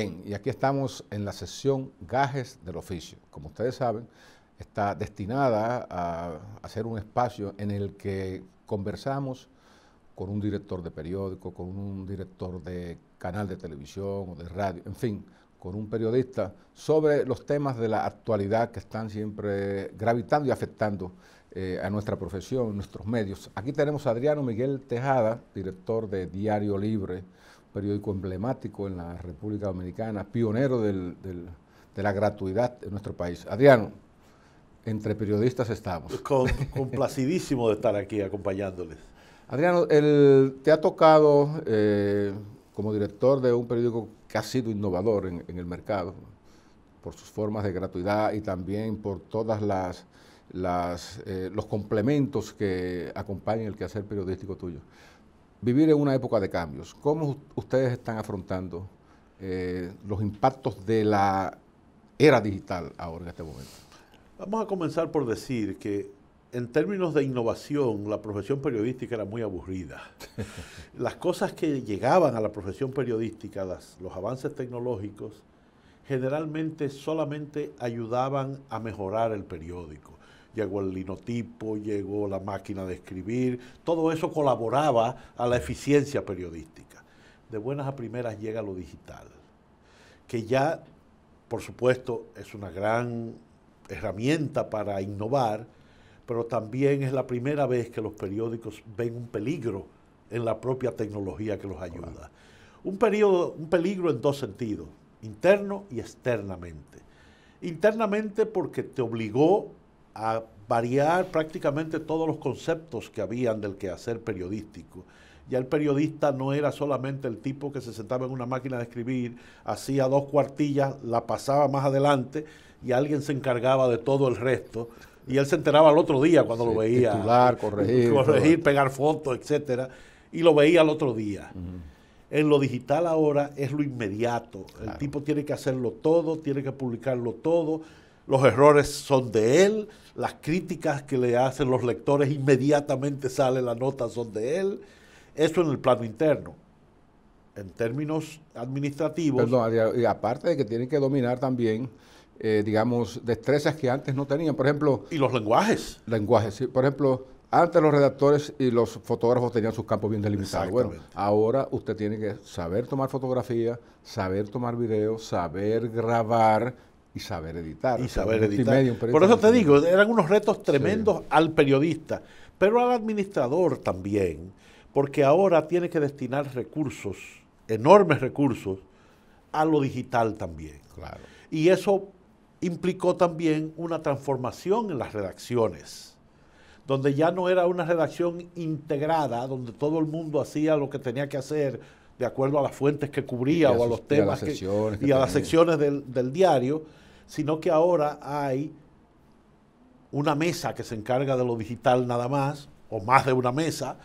Bien, y aquí estamos en la sesión Gajes del Oficio. Como ustedes saben, está destinada a ser un espacio en el que conversamos con un director de periódico, con un director de canal de televisión o de radio, en fin, con un periodista sobre los temas de la actualidad que están siempre gravitando y afectando a nuestra profesión, nuestros medios. Aquí tenemos a Adriano Miguel Tejada, director de Diario Libre, periódico emblemático en la República Dominicana, pionero de la gratuidad en nuestro país. Adriano, entre periodistas estamos. Complacidísimo de estar aquí acompañándoles. Adriano, te ha tocado como director de un periódico que ha sido innovador en el mercado, por sus formas de gratuidad y también por todas los complementos que acompañan el quehacer periodístico tuyo. Vivir en una época de cambios, ¿cómo ustedes están afrontando los impactos de la era digital ahora en este momento? Vamos a comenzar por decir que en términos de innovación, la profesión periodística era muy aburrida. Las cosas que llegaban a la profesión periodística, los avances tecnológicos, generalmente solamente ayudaban a mejorar el periódico. Llegó el linotipo, llegó la máquina de escribir, todo eso colaboraba a la eficiencia periodística. De buenas a primeras llega lo digital, que ya, por supuesto, es una gran herramienta para innovar, pero también es la primera vez que los periódicos ven un peligro en la propia tecnología que los ayuda. Un peligro en dos sentidos, interno y externamente. Internamente porque te obligó a variar prácticamente todos los conceptos que habían del quehacer periodístico. Ya el periodista no era solamente el tipo que se sentaba en una máquina de escribir, hacía 2 cuartillas, la pasaba más adelante y alguien se encargaba de todo el resto. Y él se enteraba al otro día cuando lo veía. Titular, corregir, pegar fotos, etcétera, y lo veía al otro día. En lo digital ahora es lo inmediato. Claro. El tipo tiene que hacerlo todo, tiene que publicarlo todo. Los errores son de él, las críticas que le hacen los lectores inmediatamente salen, las notas son de él. Eso en el plano interno. En términos administrativos... Perdón, y aparte de que tienen que dominar también, digamos, destrezas que antes no tenían. Por ejemplo... Y los lenguajes. Lenguajes, sí. Por ejemplo, antes los redactores y los fotógrafos tenían sus campos bien delimitados. Bueno, ahora usted tiene que saber tomar fotografía, saber tomar video, saber grabar y saber editar. Y saber editar. Por eso te digo, eran unos retos tremendos al periodista, pero al administrador también, porque ahora tiene que destinar recursos, enormes recursos, a lo digital también. Claro. Y eso implicó también una transformación en las redacciones, donde ya no era una redacción integrada, donde todo el mundo hacía lo que tenía que hacer de acuerdo a las fuentes que cubría o a los temas y a las secciones del diario, sino que ahora hay una mesa que se encarga de lo digital nada más, o más de una mesa,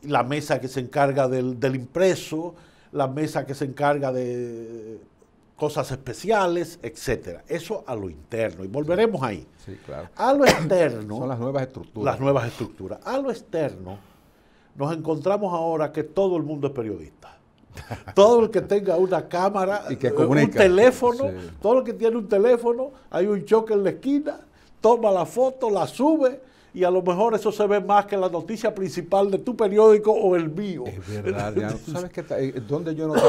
la mesa que se encarga del impreso, la mesa que se encarga de cosas especiales, etcétera. Eso a lo interno, y volveremos ahí. Sí, claro. A lo externo... Son las nuevas estructuras. Las nuevas estructuras. A lo externo, nos encontramos ahora que todo el mundo es periodista. Todo el que tenga una cámara, y que un teléfono, todo el que tiene un teléfono, hay un choque en la esquina, toma la foto, la sube, y a lo mejor eso se ve más que la noticia principal de tu periódico o el mío. Es verdad, Diana. ¿Tú sabes dónde yo noto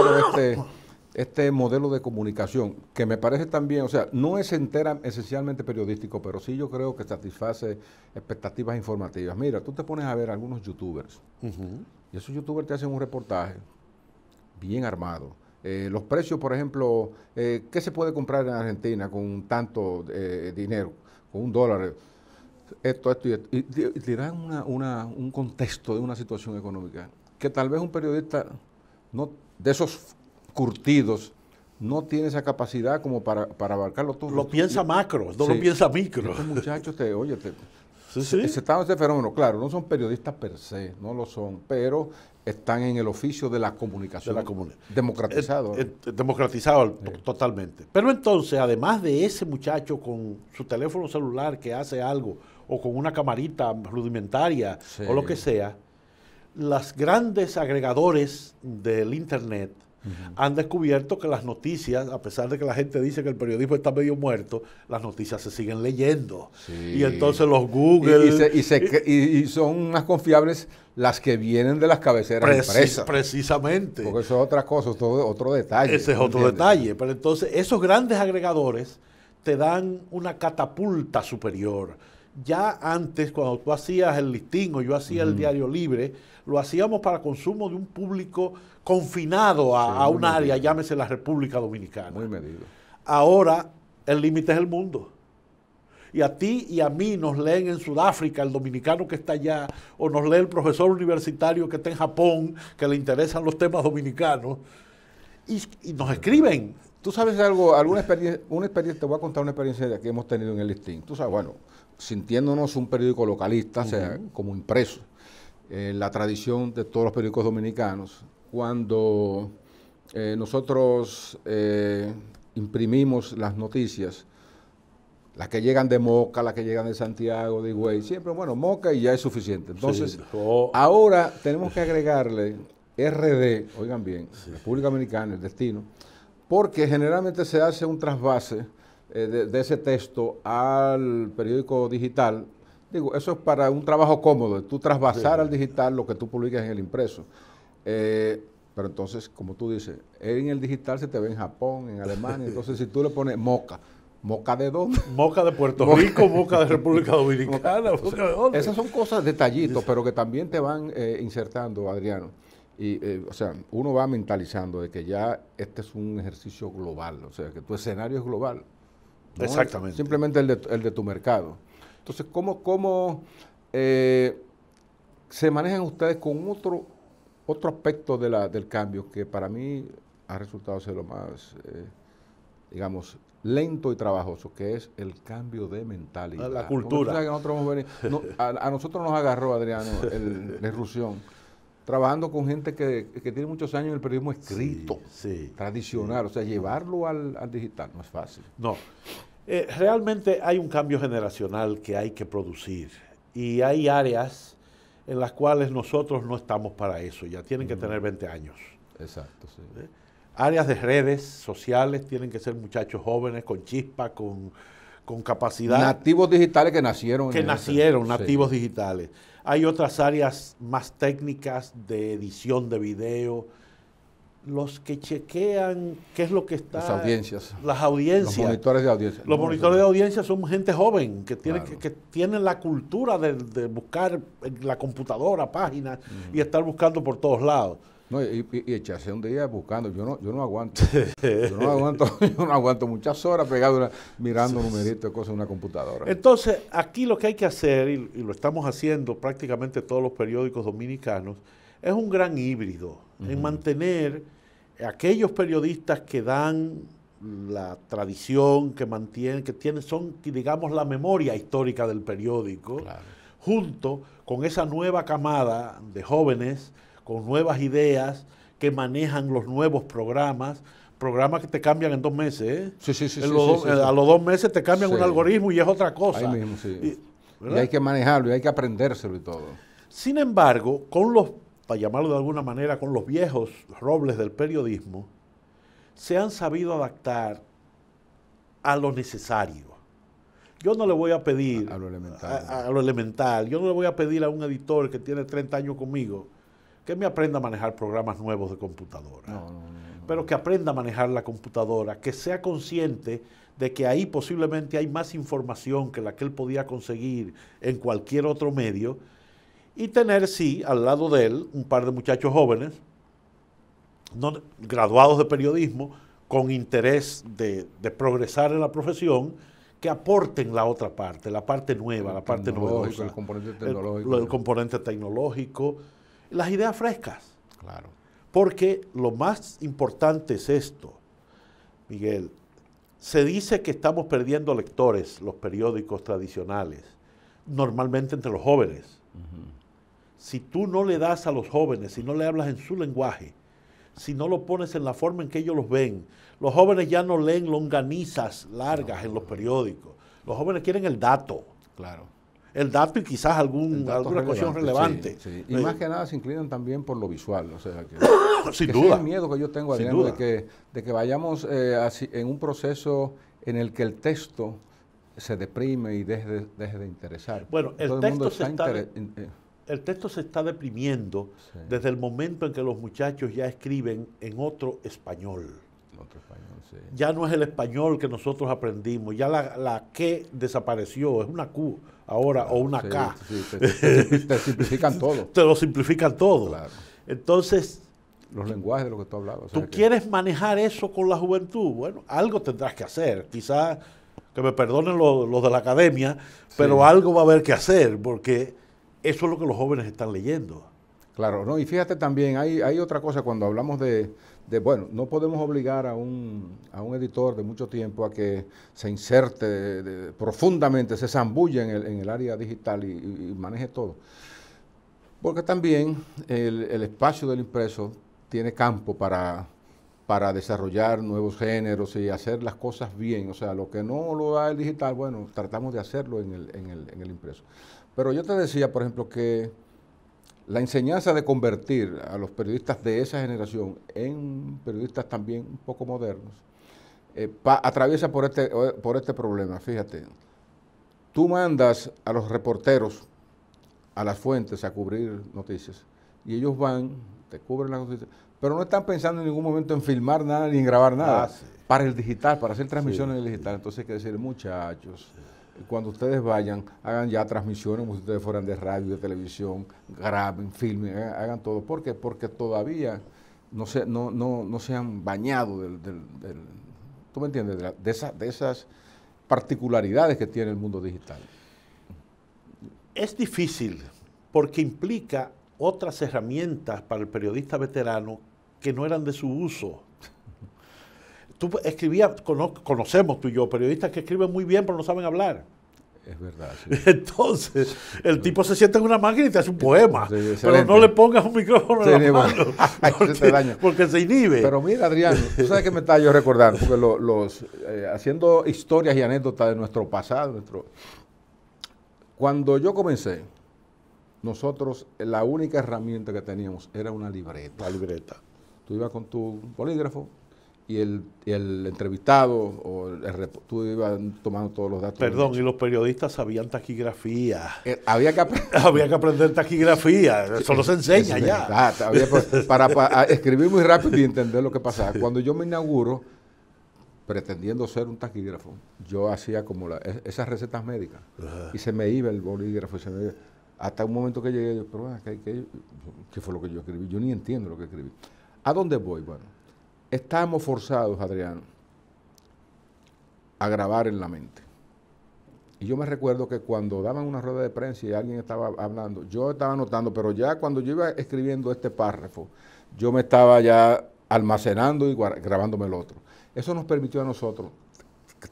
este modelo de comunicación? Que me parece también, o sea, no es esencialmente periodístico, pero sí yo creo que satisface expectativas informativas. Mira, tú te pones a ver algunos youtubers, y esos youtubers te hacen un reportaje bien armado. Los precios, por ejemplo, ¿qué se puede comprar en Argentina con tanto dinero, con $1? Esto y esto. Y te dan un contexto de una situación económica que tal vez un periodista de esos curtidos no tiene esa capacidad como para abarcarlo todo. Lo piensa macro, no lo piensa micro. Estos muchachos se está dando ese fenómeno. Claro, no son periodistas per se, no lo son, pero están en el oficio de la comunicación. Democratizado. Democratizado totalmente. Pero entonces, además de ese muchacho con su teléfono celular que hace algo, o con una camarita rudimentaria, o lo que sea, los grandes agregadores del Internet han descubierto que las noticias, a pesar de que la gente dice que el periodismo está medio muerto, las noticias se siguen leyendo. Sí. Y entonces los Google... Y son más confiables las que vienen de las cabeceras impresas. Precisamente. Porque eso es otra cosa, otro detalle. Ese es otro detalle. Pero entonces esos grandes agregadores te dan una catapulta superior. Ya antes, cuando tú hacías el Listín o yo hacía el Diario Libre, lo hacíamos para consumo de un público confinado a un área, llámese la República Dominicana. Muy medido. Ahora el límite es el mundo. Y a ti y a mí nos leen en Sudáfrica el dominicano que está allá, o nos lee el profesor universitario que está en Japón, que le interesan los temas dominicanos, y nos escriben. Tú sabes algo, una experiencia, te voy a contar una experiencia que hemos tenido en el Listín. Tú sabes, bueno, sintiéndonos un periódico localista, o sea, como impreso, la tradición de todos los periódicos dominicanos, cuando nosotros imprimimos las noticias, las que llegan de Moca, las que llegan de Santiago, de Higüey, siempre, bueno, Moca y ya es suficiente. Entonces, ahora tenemos que agregarle RD, oigan bien, República Dominicana, el destino, porque generalmente se hace un trasvase de ese texto al periódico digital. Digo, eso es para un trabajo cómodo, tú trasvasar al digital lo que tú publicas en el impreso. Pero entonces, como tú dices, en el digital se te ve en Japón, en Alemania, entonces si tú le pones Moca, ¿Moca de dónde? Moca de Puerto Rico, Moca de República Dominicana. Moca de dónde. Esas son cosas, detallitos, pero que también te van insertando, Adriano. Y, o sea, uno va mentalizando de que ya este es un ejercicio global, o sea, que tu escenario es global. ¿No? Exactamente. Simplemente el de tu mercado. Entonces, ¿cómo se manejan ustedes con otro aspecto del cambio que para mí ha resultado ser lo más, digamos, lento y trabajoso, que es el cambio de mentalidad? La cultura. A nosotros nos agarró, Adriano, la irrupción, trabajando con gente que tiene muchos años en el periodismo escrito, tradicional, o sea, llevarlo al digital no es fácil. No. Realmente hay un cambio generacional que hay que producir y hay áreas en las cuales nosotros no estamos para eso, ya tienen que tener 20 años. Exacto, sí. Áreas de redes sociales tienen que ser muchachos jóvenes, con chispa, con capacidad. Nativos digitales que nacieron. Nativos digitales. Hay otras áreas más técnicas de edición de video, los que chequean qué es lo que está... Las audiencias. Las audiencias. Los monitores de audiencia. Los monitores de audiencia son gente joven, que tienen la cultura de buscar en la computadora páginas y estar buscando por todos lados. No, y echarse un día buscando, yo no aguanto. yo no aguanto muchas horas pegado mirando numeritos y cosas en una computadora. Entonces, aquí lo que hay que hacer, y lo estamos haciendo prácticamente todos los periódicos dominicanos, es un gran híbrido en mantener aquellos periodistas que dan la tradición, que mantienen, son, digamos, la memoria histórica del periódico, junto con esa nueva camada de jóvenes con nuevas ideas que manejan los nuevos programas que te cambian en 2 meses. A los 2 meses te cambian un algoritmo y es otra cosa. Ahí mismo, sí. Y hay que manejarlo y hay que aprendérselo y todo. Sin embargo, para llamarlo de alguna manera, con los viejos robles del periodismo, se han sabido adaptar a lo necesario. Yo no le voy a pedir a lo elemental. Yo no le voy a pedir a un editor que tiene 30 años conmigo que me aprenda a manejar programas nuevos de computadora. Pero que aprenda a manejar la computadora, que sea consciente de que ahí posiblemente hay más información que la que él podía conseguir en cualquier otro medio, y tener, sí, al lado de él, un par de muchachos jóvenes, graduados de periodismo, con interés de progresar en la profesión, que aporten la otra parte, la parte nueva, la parte novedosa. El componente tecnológico. El componente tecnológico, las ideas frescas. Claro. Porque lo más importante es esto, Miguel. Se dice que estamos perdiendo lectores, los periódicos tradicionales, normalmente entre los jóvenes. Si tú no le das a los jóvenes, si no le hablas en su lenguaje, si no lo pones en la forma en que ellos los ven, los jóvenes ya no leen longanizas largas en los periódicos. Los jóvenes quieren el dato. Claro. el dato y quizás alguna cuestión relevante. Sí, sí. Y más que nada se inclinan también por lo visual. O sea, sin que duda. ese es el miedo que yo tengo, Adrián, de que vayamos en un proceso en el que el texto se deprime y deje de interesar. Bueno, el texto se está deprimiendo desde el momento en que los muchachos ya escriben en otro español. Ya no es el español que nosotros aprendimos, ya la que desapareció, es una Q ahora o una K. Te simplifican todo. Te lo simplifican todo. Claro. Entonces, los lenguajes de lo que tú hablabas. ¿tú quieres manejar eso con la juventud? Bueno, algo tendrás que hacer. Quizás, que me perdonen los de la academia, pero algo va a haber que hacer, porque eso es lo que los jóvenes están leyendo. Claro, no, y fíjate también, hay otra cosa cuando hablamos bueno, no podemos obligar a un editor de mucho tiempo a que se inserte profundamente, se zambulle en el área digital y maneje todo. Porque también el espacio del impreso tiene campo para desarrollar nuevos géneros y hacer las cosas bien. O sea, lo que no lo da el digital, bueno, tratamos de hacerlo en el impreso. Pero yo te decía, por ejemplo, que la enseñanza de convertir a los periodistas de esa generación en periodistas también un poco modernos, atraviesa por este problema. Fíjate, tú mandas a los reporteros a las fuentes a cubrir noticias y ellos van, te cubren las noticias, pero no están pensando en ningún momento en filmar nada ni en grabar nada para el digital, para hacer transmisiones en el digital. Entonces hay que decir, muchachos, cuando ustedes vayan, hagan ya transmisiones como si ustedes fueran de radio, de televisión, graben, filmen, hagan todo. ¿Por qué? Porque todavía no se han bañado ¿tú me entiendes? De esas particularidades que tiene el mundo digital. Es difícil porque implica otras herramientas para el periodista veterano que no eran de su uso. Tú escribías, conocemos tú y yo, periodistas que escriben muy bien pero no saben hablar. Es verdad. Sí. Entonces, el tipo se sienta en una máquina y te hace un poema. Sí, pero no le pongas un micrófono en la mano porque se inhibe. Pero mira, Adrián, tú sabes que me estaba yo recordando, porque haciendo historias y anécdotas de nuestro pasado, cuando yo comencé, nosotros la única herramienta que teníamos era una libreta. La libreta. Tú ibas con tu bolígrafo y el entrevistado tú ibas tomando todos los datos. Perdón, y los periodistas sabían taquigrafía. Había que aprender taquigrafía. Eso no se enseña ya. Para escribir muy rápido y entender lo que pasaba. Cuando yo me inauguro, pretendiendo ser un taquígrafo, yo hacía como esas recetas médicas y se me iba el bolígrafo y se me iba. Hasta un momento que llegué, pero ¿qué fue lo que yo escribí? Yo ni entiendo lo que escribí. ¿A dónde voy? Bueno, estamos forzados, Adrián, a grabar en la mente. Y yo me recuerdo que cuando daban una rueda de prensa y alguien estaba hablando, yo estaba anotando, pero ya cuando yo iba escribiendo este párrafo, yo me estaba ya almacenando y grabándome el otro. Eso nos permitió a nosotros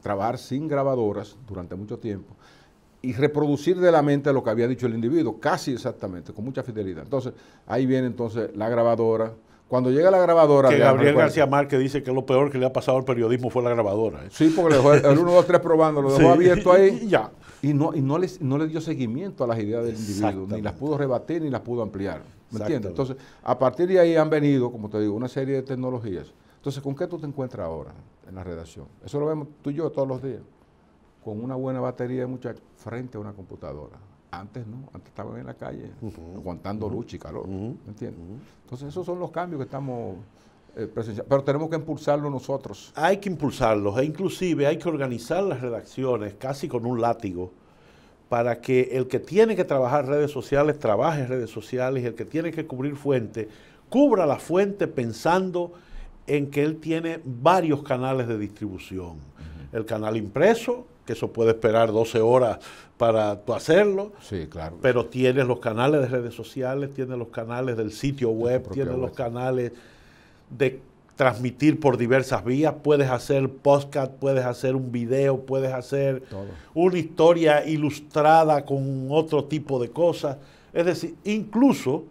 trabajar sin grabadoras durante mucho tiempo y reproducir de la mente lo que había dicho el individuo, casi exactamente, con mucha fidelidad. Entonces, ahí viene entonces la grabadora. Cuando llega la grabadora... Que Gabriel García Márquez dice que lo peor que le ha pasado al periodismo fue la grabadora. Sí, porque le dejó el 1, 2, 3 probando, lo dejó abierto ahí. Ya. Y no le dio seguimiento a las ideas del individuo, ni las pudo rebatir, ni las pudo ampliar. ¿Me entiendes? Entonces, a partir de ahí han venido, como te digo, una serie de tecnologías. Entonces, ¿con qué tú te encuentras ahora en la redacción? Eso lo vemos tú y yo todos los días. Con una buena batería de muchachos frente a una computadora. Antes no, antes estaban en la calle, aguantando lucha y calor, ¿me entiendes? Entonces esos son los cambios que estamos presenciando, pero tenemos que impulsarlo nosotros. Hay que impulsarlos, e inclusive hay que organizar las redacciones casi con un látigo, para que el que tiene que trabajar redes sociales, trabaje en redes sociales, y el que tiene que cubrir fuente, cubra la fuente pensando en que él tiene varios canales de distribución. El canal impreso, que eso puede esperar 12 horas para tú hacerlo. Sí, claro. Pero tienes los canales de redes sociales, tienes los canales del sitio web, tienes los canales de transmitir por diversas vías. Puedes hacer podcast, puedes hacer un video, puedes hacer una historia ilustrada con otro tipo de cosas. Es decir, incluso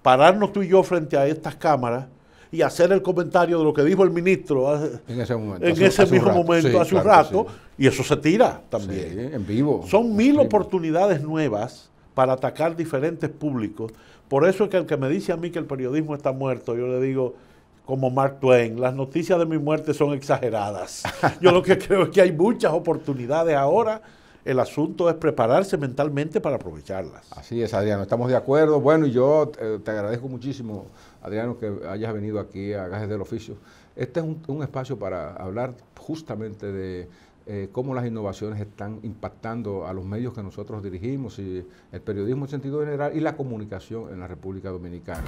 pararnos tú y yo frente a estas cámaras y hacer el comentario de lo que dijo el ministro en ese momento, hace un rato, y eso se tira también. Sí, en vivo. Son 1000 oportunidades nuevas para atacar diferentes públicos. Por eso es que el que me dice a mí que el periodismo está muerto, yo le digo, como Mark Twain, las noticias de mi muerte son exageradas. Yo lo que creo es que hay muchas oportunidades ahora. El asunto es prepararse mentalmente para aprovecharlas. Así es, Adriano, estamos de acuerdo. Bueno, y yo te agradezco muchísimo, Adriano, que hayas venido aquí a Gajes del Oficio. Este es un espacio para hablar justamente de cómo las innovaciones están impactando a los medios que nosotros dirigimos y el periodismo en sentido general y la comunicación en la República Dominicana.